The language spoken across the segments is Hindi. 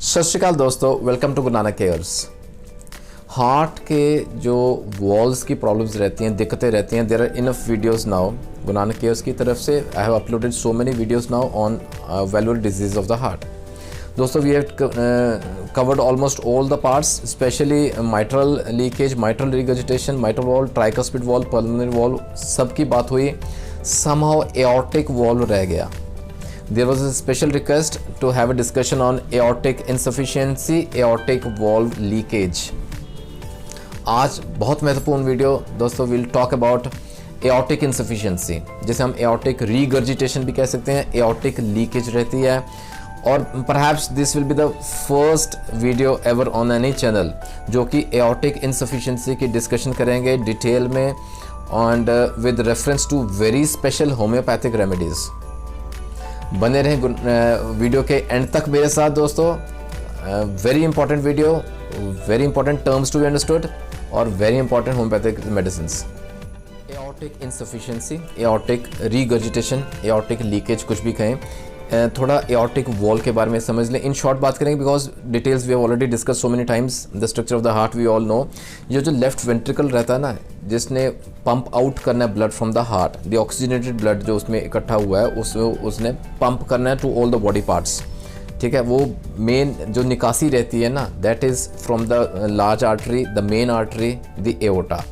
सत श्रीकाल दोस्तों, welcome to Guru Nanak cares. Heart के जो वॉल्स की प्रॉब्लम्स रहती हैं, दिक्कतें रहती हैं, there are enough videos now. Guru Nanak Cares की तरफ से I have uploaded so many videos now on valvular disease of the heart. दोस्तों, we have covered almost all the parts, specially mitral leakage, mitral regurgitation, mitral valve, tricuspid valve, pulmonary valve, सबकी बात हुई। समहाउ एओर्टिक वॉल्व रह गया। There was a special request to have a discussion on aortic insufficiency, aortic valve leakage. आज बहुत महत्वपूर्ण वीडियो दोस्तों, will talk about aortic insufficiency, जिसे हम aortic regurgitation भी कह सकते हैं, aortic leakage रहती है। और perhaps this will be the first video ever on any channel जो कि aortic insufficiency की डिस्कशन करेंगे डिटेल में and with reference to very special homeopathic remedies। बने रहें वीडियो के एंड तक मेरे साथ दोस्तों। Very important video, very important terms to be understood और very important homeopathic medicines. Aortic insufficiency, aortic regurgitation, aortic leakage, कुछ भी कहें। थोड़ा एओर्टिक वॉल के बारे में समझ लें। इन शॉर्ट बात करेंगे because details we have already discuss so many times. The structure of the heart we all know. ये जो लेफ्ट वेंट्रिकल रहता है ना, जिसने पंप आउट करना है blood from the heart, the oxygenated blood जो उसमें इकट्ठा हुआ है उसने पंप करना है to all the body parts. ठीक है, वो मेन जो निकासी रहती है ना, that is from the large artery, the main artery, the aorta.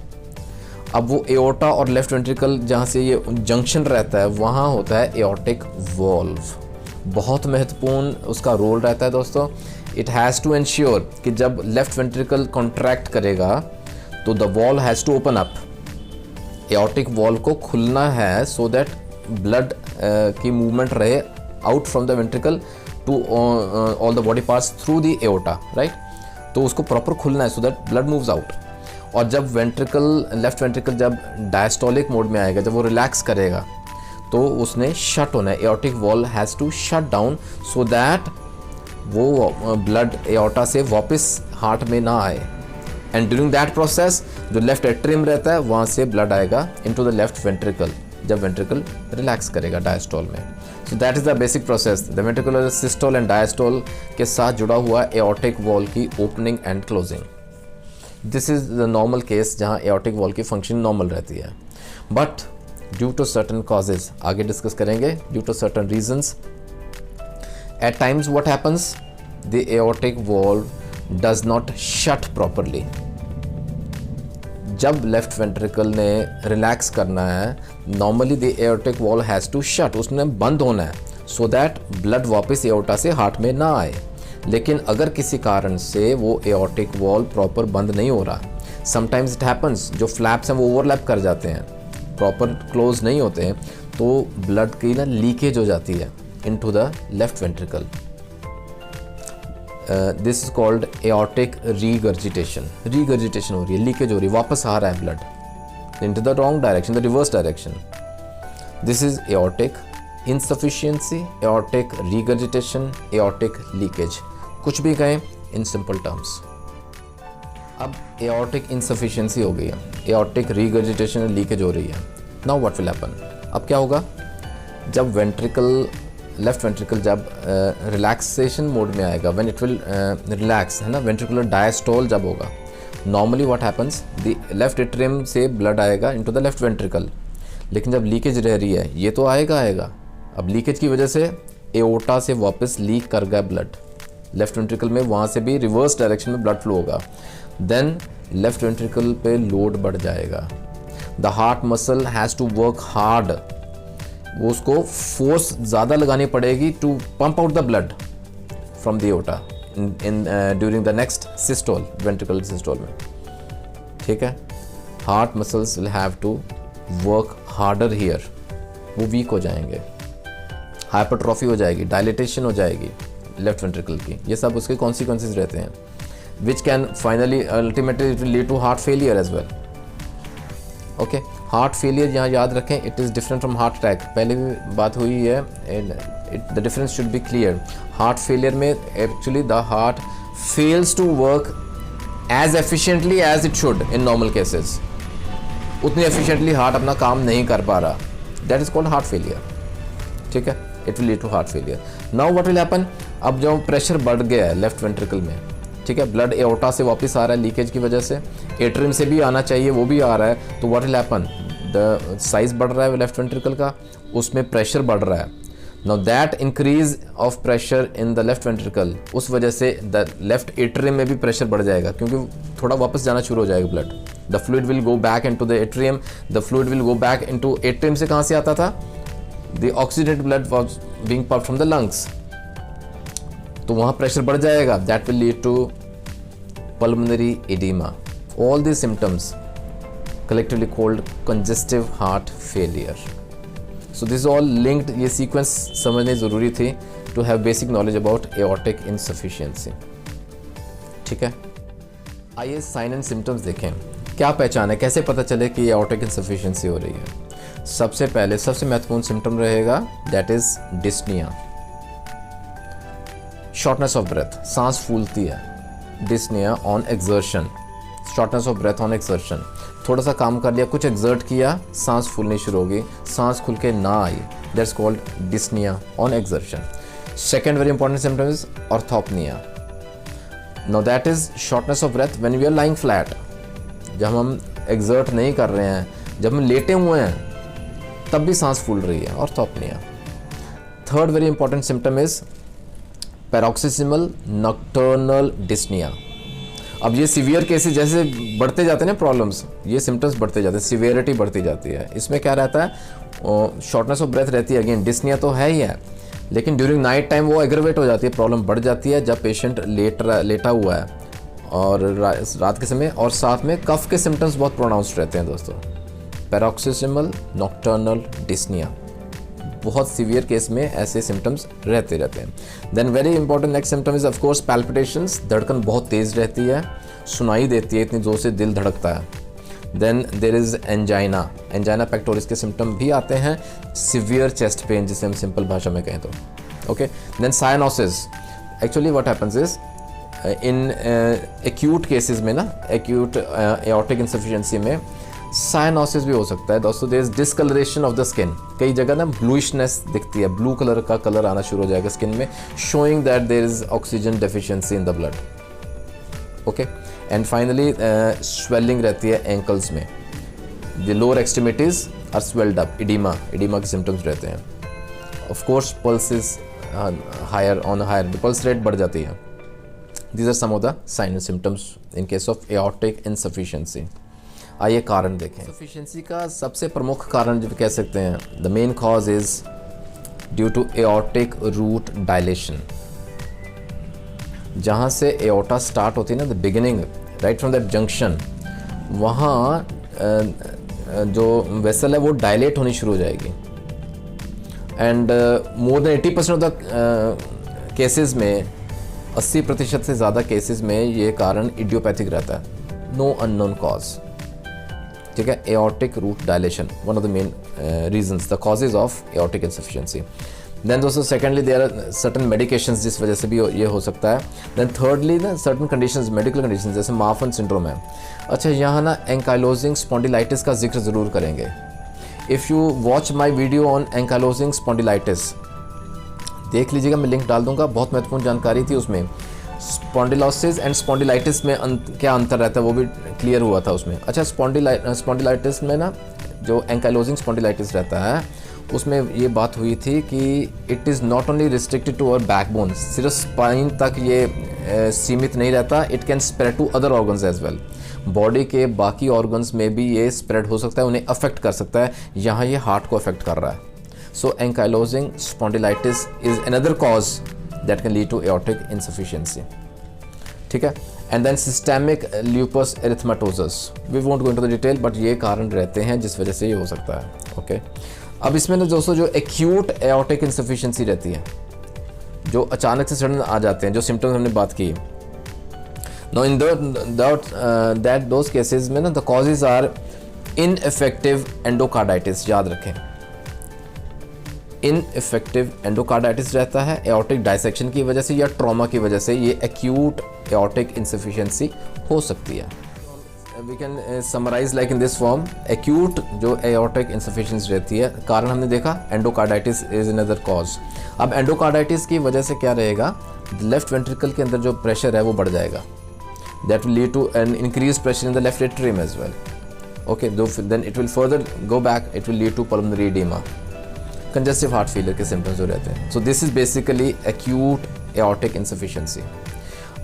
अब वो एओर्टा और लेफ्ट वेंट्रिकल जहाँ से ये जंक्शन रहता है, वहाँ होता है एओर्टिक वॉल्व। बहुत महत्वपूर्ण उसका रोल रहता है दोस्तों। इट हैज़ टू इंश्योर कि जब लेफ्ट वेंट्रिकल कॉन्ट्रैक्ट करेगा तो the valve has to open up. Aortic valve को खुलना है सो दैट ब्लड की मूवमेंट रहे out from the ventricle to all the body parts through the aorta, right. तो उसको प्रॉपर खुलना है so that blood moves out. और जब वेंट्रिकल, लेफ्ट वेंट्रिकल जब डायस्टोलिक मोड में आएगा, जब वो रिलैक्स करेगा, तो उसने शट होना है। Aortic valve has to shut down so that वो ब्लड एओर्टा से वापस हार्ट में ना आए। एंड ड्यूरिंग दैट प्रोसेस जो लेफ्ट एट्रियम रहता है, वहाँ से ब्लड आएगा इनटू द लेफ्ट वेंट्रिकल जब वेंट्रिकल रिलैक्स करेगा डायस्टोल में। So that is the basic process. The ventricular systole and diastole के साथ जुड़ा हुआ एओर्टिक वॉल की opening and closing. This is the normal case जहाँ एओर्टिक वॉल की फंक्शन नॉर्मल रहती है। But due to certain causes, आगे डिस्कस करेंगे, due to certain reasons, at times what happens, the aortic valve does not shut properly. जब लेफ्ट वेंट्रिकल ने रिलैक्स करना है, normally the aortic valve has to shut, उसने बंद होना है सो दैट ब्लड वापस एओर्टा से हार्ट में ना आए। लेकिन अगर किसी कारण से वो एओर्टिक वॉल्व प्रॉपर बंद नहीं हो रहा, समटाइम्स इट हैपन्स, जो फ्लैप्स हैं वो ओवरलैप कर जाते हैं, प्रॉपर क्लोज नहीं होते हैं, तो ब्लड की ना लीकेज हो जाती है into the left ventricle. This is called aortic regurgitation. Regurgitation हो रही है, लीकेज हो रही है, वापस आ रहा है blood into the wrong direction, the reverse direction. This is aortic insufficiency, aortic regurgitation, aortic leakage, कुछ भी कहें इन सिंपल टर्म्स। अब एओर्टिक इनसफिशिएंसी हो गई है, एओर्टिक रीगर्जिटेशन लीकेज हो रही है। Now what will happen? अब क्या होगा? जब वेंट्रिकल, लेफ्ट वेंट्रिकल जब रिलैक्सेशन मोड में आएगा, व्हेन इट विल रिलैक्स, है ना, वेंट्रिकुलर डायस्टोल जब होगा, normally what happens, the left atrium से ब्लड आएगा इनटू द लेफ्ट वेंट्रिकल। लेकिन जब लीकेज रह रही है, ये तो आएगा। अब लीकेज की वजह से एओर्टा से वापस लीक कर गया ब्लड लेफ्ट वेंट्रिकल में, वहाँ से भी रिवर्स डायरेक्शन में ब्लड फ्लो होगा। देन लेफ्ट वेंट्रिकल पे लोड बढ़ जाएगा। The heart muscle has to work hard, वो उसको फोर्स ज़्यादा लगानी पड़ेगी to pump out the blood from the aorta in during the next systole, ventricle systole में। ठीक है, heart muscles will have to work harder here, वो वीक हो जाएंगे, हाइपरट्रॉफी हो जाएगी, डायलिटेशन हो जाएगी लेफ्ट वेंट्रिकल की। ये सब उसके कॉन्सिक्वेंसेज रहते हैं, which can finally ultimately it will lead to heart failure as well. Okay, heart failure यहाँ याद रखें, it is different from heart attack। पहले भी बात हुई है, the difference should be clear। heart failure में actually the heart fails to work as efficiently as it should in normal cases। उतनी efficiently heart अपना काम नहीं कर पा रहा, that is called heart failure। ठीक है, it will lead to heart failure। Now what will happen? अब जो प्रेशर बढ़ गया है लेफ्ट वेंट्रिकल में, ठीक है, ब्लड एओर्टा से वापस आ रहा है लीकेज की वजह से, एट्रियम से भी आना चाहिए वो भी आ रहा है, तो what will happen, the size बढ़ रहा है लेफ्ट वेंट्रिकल का, उसमें प्रेशर बढ़ रहा है। Now that increase of pressure in the left ventricle, उस वजह से द लेफ्ट एट्रियम में भी प्रेशर बढ़ जाएगा क्योंकि थोड़ा वापस जाना शुरू हो जाएगा blood. The fluid will go back into the atrium, the fluid will go back into atrium से कहाँ से आता था, the oxidated blood was being pumped from the lungs, तो वहाँ प्रेशर बढ़ जाएगा, that will lead to pulmonary edema. All these symptoms collectively called congestive heart failure. So this is all linked, ये sequence समझनी ज़रूरी थी to have basic knowledge about aortic insufficiency. ठीक है, आइए साइन एंड सिम्टम्स देखें, क्या पहचान है, कैसे पता चले कि aortic insufficiency हो रही है। सबसे पहले सबसे महत्वपूर्ण सिम्टम रहेगा that is dyspnoea, shortness of breath, सांस फूलती है, dyspnoea on exertion, shortness of breath on exertion, थोड़ा सा काम कर लिया, कुछ एक्सर्ट किया, सांस फूलनी शुरू होगी, सांस खुल के ना आई, that's called dyspnoea on exertion. Second very important symptom is orthopnoea, no that is shortness of breath when we are lying flat, जब हम एक्सर्ट नहीं कर रहे हैं, जब हम लेटे हुए हैं तब भी सांस फूल रही है, orthopnoea. Third very important symptom is paroxysmal nocturnal dyspnoea. अब ये सीवियर केसेस जैसे बढ़ते जाते हैं ना प्रॉब्लम्स, ये सिम्टम्स बढ़ते जाते हैं, सीवियरिटी बढ़ती जाती है। इसमें क्या रहता है, शॉर्टनेस ऑफ ब्रेथ रहती है, अगेन डिस्निया तो है ही है, लेकिन ड्यूरिंग नाइट टाइम वो एग्रवेट हो जाती है, प्रॉब्लम बढ़ जाती है जब पेशेंट लेटा हुआ है और रात के समय, और साथ में कफ के सिम्टम्स बहुत प्रोनाउंस्ड रहते हैं दोस्तों। पैरोक्सिसिमल नॉक्टर्नल डिस्निया, बहुत सीवियर केस में ऐसे सिम्टम्स रहते हैं। Then very important next symptom is of course palpitations, धड़कन बहुत तेज़ रहती है, सुनाई देती है, इतनी ज़ोर से दिल धड़कता है। Then there is angina, angina pectoris के सिम्टम भी आते हैं, सीवियर चेस्ट पेन जिसे हम सिंपल भाषा में कहें तो, okay. Then cyanosis, actually what happens is in acute cases में ना, एक्यूट एओर्टिक इनसफिशिएंसी में साइनोसिस भी हो सकता है दोस्तों। There is discolouration of the skin, कई जगह ना ब्लूइशनेस दिखती है, ब्लू कलर का कलर आना शुरू हो जाएगा स्किन में, showing that there is oxygen deficiency in the blood, okay. And finally swelling रहती है एंकल्स में, the lower extremities are swelled up, oedema के सिम्टम्स रहते हैं। Of course pulse is higher on higher, pulse rate बढ़ जाती है। These are some of the sign and symptoms in case of aortic insufficiency. आइए कारण देखें। सफिशिएंसी का सबसे प्रमुख कारण जो कह सकते हैं, the main cause is due to aortic root dilation. जहाँ से एओर्टा स्टार्ट होती है ना, the beginning right from that junction, वहाँ जो वेसल है वो डायलेट होनी शुरू हो जाएगी। And more than 80% of the cases में, 80% से ज़्यादा केसेस में ये कारण इडियोपैथिक रहता है, नो अननोन कॉज, ठीक है। Aortic root dilation one of the main reasons, the causes of aortic insufficiency. Then दोस्तों secondly there are certain medications जिस वजह से भी ये हो सकता है। देन थर्डली ना सर्टन कंडीशंस, मेडिकल कंडीशंस जैसे मार्फन सिंड्रोम है। अच्छा, यहाँ ना एंकाइलोजिंग स्पॉन्डिलाइटिस का जिक्र ज़रूर करेंगे। If you watch my video on ankylosing spondylitis, देख लीजिएगा, मैं लिंक डाल दूंगा, बहुत महत्वपूर्ण जानकारी थी उसमें। स्पॉन्डिलोसिस एंड स्पॉन्डिलाइटिस में क्या अंतर रहता है वो भी क्लियर हुआ था उसमें। अच्छा, स्पॉन्डिलाइटिस में ना जो एंकाइलोजिंग स्पॉन्डिलाइटिस रहता है उसमें ये बात हुई थी कि it is not only restricted to our backbone, सिर्फ स्पाइन तक ये सीमित नहीं रहता, it can spread to other organs as well. Body के बाकी ऑर्गन्स में भी ये स्प्रेड हो सकता है, उन्हें अफेक्ट कर सकता है। यहाँ ये हार्ट को अफेक्ट कर रहा है। So ankylosing spondylitis is another cause that can lead to aortic insufficiency, ठीक है। And then systemic lupus erythematosus, we won't go into the detail, but ये कारण रहते हैं जिस वजह से ये हो सकता है, ओके। अब इसमें ना दोस्तों जो एक्यूट एओर्टिक इनसफिशिएंसी रहती है, जो अचानक से सडन आ जाते हैं, जो सिम्टम्स हमने बात की, no in that those cases में ना the causes are ineffective endocarditis, याद रखें, इनइफेक्टिव एंडोकार्डाइटिस रहता है एओर्टिक डायसेक्शन की वजह से या ट्रॉमा की वजह से, ये एक्यूट एओर्टिक इनसफिशिएंसी हो सकती है। We can summarise like in this form, acute जो एओर्टिक इंसफिशियंसी रहती है, कारण हमने देखा एंडोकार्डाइटिस इज अनदर कॉज। अब एंडोकार्डाइटिस की वजह से क्या रहेगा, लेफ्ट वेंट्रिकल के अंदर जो प्रेशर है वो बढ़ जाएगा, that will lead to an increase pressure in the left atrium as well. Okay, then it will further go back, it will lead to pulmonary oedema, congestive heart failure के सिम्टम्स जो रहते हैं। So this is basically acute aortic insufficiency.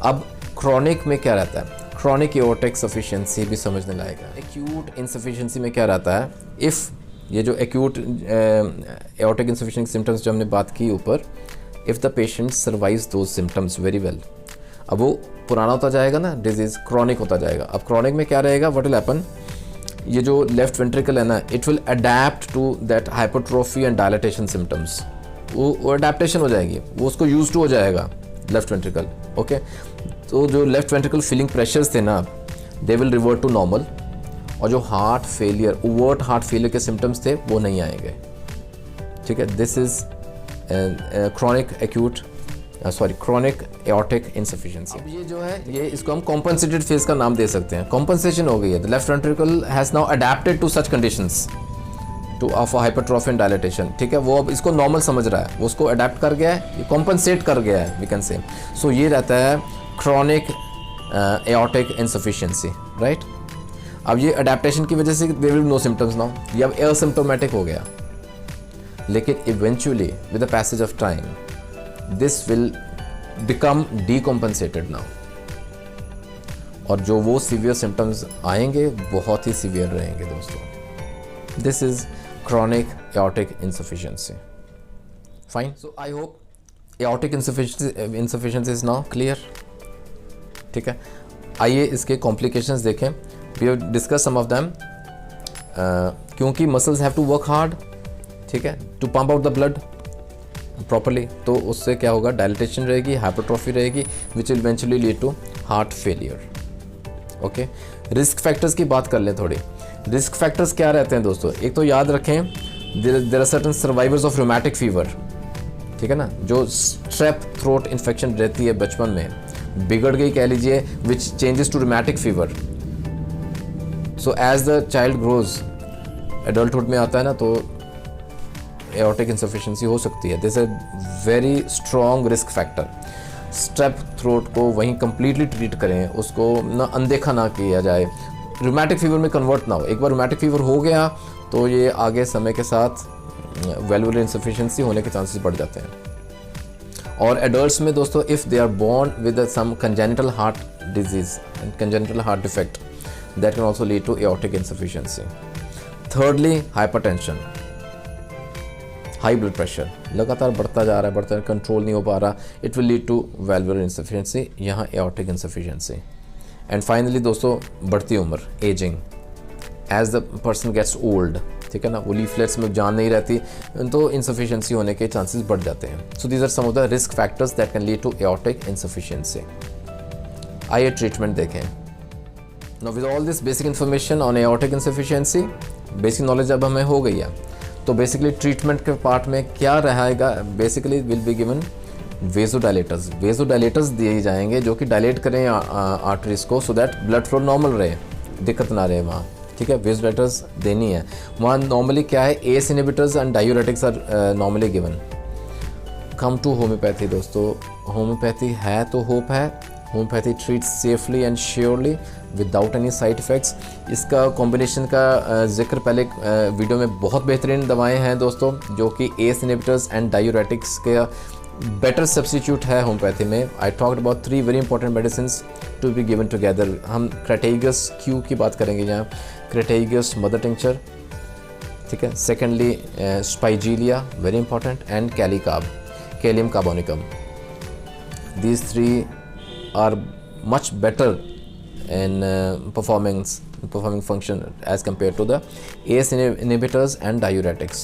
अब क्रॉनिक में क्या रहता है, क्रॉनिक एओर्टिक सफिशिएंसी भी समझने लायक है। एक्यूट इंसफिशिएंसी में क्या रहता है, इफ़ ये जो एक्यूट एओर्टिक इंसफिशिएंसी सिम्टम्स जो हमने बात की ऊपर, if the patient survives those symptoms very well, अब वो पुराना होता जाएगा ना, डिजीज़ क्रॉनिक होता जाएगा। अब क्रॉनिक में क्या रहेगा, व्हाट विल हैपन, ये जो लेफ्ट वेंट्रिकल है ना, it will adapt to that hypertrophy and dilatation symptoms, वो अडेप्टेशन हो जाएगी, वो उसको यूज टू हो जाएगा लेफ्ट वेंट्रिकल। ओके, तो जो लेफ्ट वेंट्रिकल फीलिंग प्रेशर्स थे ना, they will revert to normal, और जो heart failure, overt heart failure के सिम्टम्स थे वो नहीं आएंगे। ठीक है, this is chronic aortic insufficiency. अब ये जो है, ये इसको हम कॉम्पनसेटेड फेज का नाम दे सकते हैं। कॉम्पनसेशन हो गई है, the left ventricle has now adapted to such conditions to of hypertrophy and dilatation. ठीक है, वो अब इसको नॉर्मल समझ रहा है, वो उसको अडेप्ट कर गया है, ये कॉम्पनसेट कर गया है, वी कैन से। सो ये रहता है क्रॉनिक एओर्टिक इंसफिशिएंसी, राइट। अब ये अडेप्टेशन की वजह से there will no symptoms now, ये अब एसिम्प्टोमेटिक हो गया, लेकिन eventually with the passage of time this will become decompensated now, और जो वो सीवियर सिम्टम्स आएंगे बहुत ही सीवियर रहेंगे दोस्तों। This is chronic aortic insufficiency. Fine. So I hope aortic insufficiency is now clear. ठीक है, आइए इसके complications देखें। We have discussed some of them. क्योंकि muscles have to work hard, ठीक है, to pump out the blood properly, तो उससे क्या होगा, dilatation रहेगी, hypertrophy रहेगी, which will eventually lead to heart failure. Okay, risk factors की बात कर लें थोड़ी। रिस्क फैक्टर्स क्या रहते हैं दोस्तों, एक तो याद रखें, there are certain survivors of rheumatic fever, ठीक है ना, जो स्ट्रेप थ्रोट इन्फेक्शन रहती है बचपन में, बिगड़ गई कह लीजिए, which changes to rheumatic fever. So as the child grows, adulthood में आता है ना, तो एओर्टिक इंसफिशिएंसी हो सकती है। This is a very strong risk factor. Strep throat को वहीं कंप्लीटली ट्रीट करें, उसको ना अनदेखा ना किया जाए, रूमेटिक फीवर में कन्वर्ट ना हो। एक बार रूमेटिक फीवर हो गया तो ये आगे समय के साथ वैल्वुलर इंसफिशिएंसी होने के चांसेस बढ़ जाते हैं। और एडल्ट्स में दोस्तों, if they are born with some congenital heart disease and congenital heart defect, that can also lead to aortic insufficiency. Thirdly, hypertension, high blood pressure लगातार बढ़ता जा रहा है, कंट्रोल नहीं हो पा रहा, it will lead to valvular insufficiency, यहाँ एओर्टिक इंसफिशिएंसी। एंड फाइनली दोस्तों, बढ़ती उम्र, ageing, as the person gets old, ठीक है ना, वो लीफलेट्स में जान नहीं रहती, तो इंसफिशिएंसी होने के चांसेस बढ़ जाते हैं। So these are some of the risk factors that can lead to aortic insufficiency. आइए ट्रीटमेंट देखें। Now with all this basic information on aortic insufficiency, basic knowledge अब हमें हो गई है, तो बेसिकली ट्रीटमेंट के पार्ट में क्या रहेगा, basically will be given vasodilators. Vasodilators दिए जाएंगे जो कि डायलेट करें आर्टरीज को, सो दैट ब्लड फ्लो नॉर्मल रहे, दिक्कत ना रहे वहाँ, ठीक है। वेजोडाइलेटर्स देनी है वहाँ। नॉर्मली क्या है, ACE inhibitors and diuretics are normally given. Come to homoeopathy दोस्तों, होम्योपैथी है तो होप है, homoeopathy treat safely and surely without any side effects. इसका कॉम्बिनेशन का जिक्र पहले वीडियो में, बहुत बेहतरीन दवाएं हैं दोस्तों, जो कि एस इनहिबिटर्स एंड डायूरेटिक्स के बेटर सब्स्टिट्यूट है होम्योपैथी में। I talked about 3 very important medicines to be given together. हम क्रेटेगस क्यू की बात करेंगे यहाँ, क्रेटेगस मदर टिंक्चर, ठीक है। Secondly spigelia, very important, and kalicarb, kalium carbonicum. These 3 are much better in performing function as compared to the ACE inhibitors and diuretics.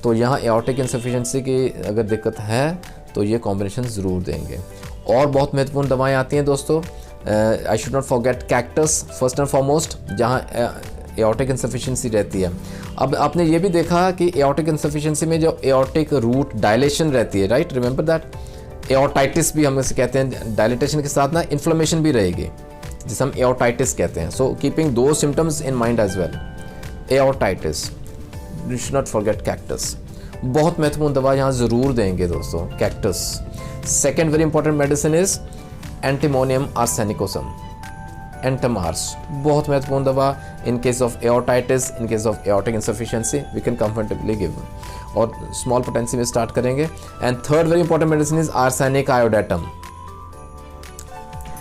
तो यहाँ एओर्टिक इंसफिशिएंसी की अगर दिक्कत है तो ये कॉम्बिनेशन ज़रूर देंगे। और बहुत महत्वपूर्ण दवाएं आती हैं दोस्तों, I should not forget cactus first and foremost, जहाँ एओर्टिक इंसफिशिएंसी रहती है। अब आपने ये भी देखा कि एओर्टिक इंसफिशिएंसी में जो एओर्टिक रूट डायलेशन रहती है, राइट, रिमेंबर दैट, एओर्टाइटिस भी हम इसे कहते हैं, डायलिटेशन के साथ ना इन्फ्लेमेशन भी रहेगी, जिसे हम एओर्टाइटिस कहते हैं। So keeping two symptoms in mind as well, aortitis, you should not forget cactus. बहुत महत्वपूर्ण दवा यहाँ ज़रूर देंगे दोस्तों, cactus. Second very important medicine is antimonium arsenicosum, ant ars, बहुत महत्वपूर्ण दवा in case of aortitis, in case of aortic insufficiency we can comfortably give, और स्मॉल पोटेंसी में स्टार्ट करेंगे। And third very important medicine is arsenic iodatum,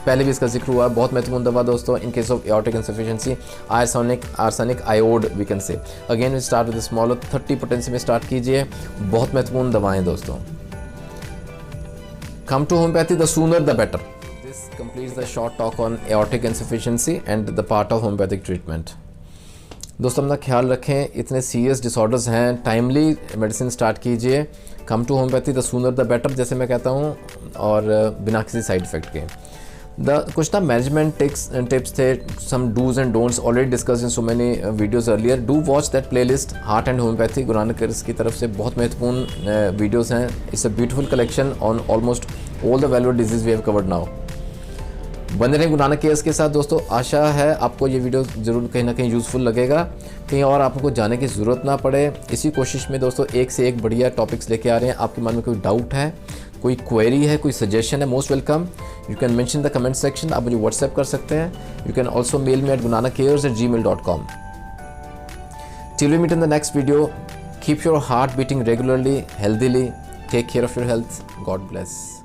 पहले भी इसका जिक्र हुआ, बहुत महत्वपूर्ण दवा दोस्तों in case of aortic insufficiency, arsenic iod we can say. Again we start with small, 30 potency में स्टार्ट कीजिए, बहुत महत्वपूर्ण दवाएं दोस्तों। Come to homeopathy, the sooner the better. This completes the short talk on aortic insufficiency and the part of homeopathic treatment. दोस्तों अपना ख्याल रखें, इतने सीरियस डिसऑर्डर्स हैं, टाइमली मेडिसिन स्टार्ट कीजिए। Come to homeopathy, the sooner the better जैसे मैं कहता हूँ, और बिना किसी साइड इफेक्ट के। कुछ ना मैनेजमेंट टिप्स थे, some dos and don'ts already discuss in so many videos earlier. Do watch that playlist, heart and homeopathy, Guru Nanak Cares की तरफ से बहुत महत्वपूर्ण वीडियोस हैं। It's a beautiful collection on almost all the valued disease we have covered now. बने रहें गुरु नानक केयर्स के साथ दोस्तों। आशा है आपको ये वीडियो ज़रूर कहीं ना कहीं यूज़फुल लगेगा, कहीं और आपको जाने की ज़रूरत ना पड़े। इसी कोशिश में दोस्तों एक से एक बढ़िया टॉपिक्स लेके आ रहे हैं। आपके मन में कोई डाउट है, कोई क्वेरी है, कोई सजेशन है, most welcome. You can mention the comment section, आप मुझे व्हाट्सएप कर सकते हैं। You can also mail me at gunanakcares@gmail.com। Till we meet in the next video, keep your heart beating regularly, healthily, take care of your health. God bless.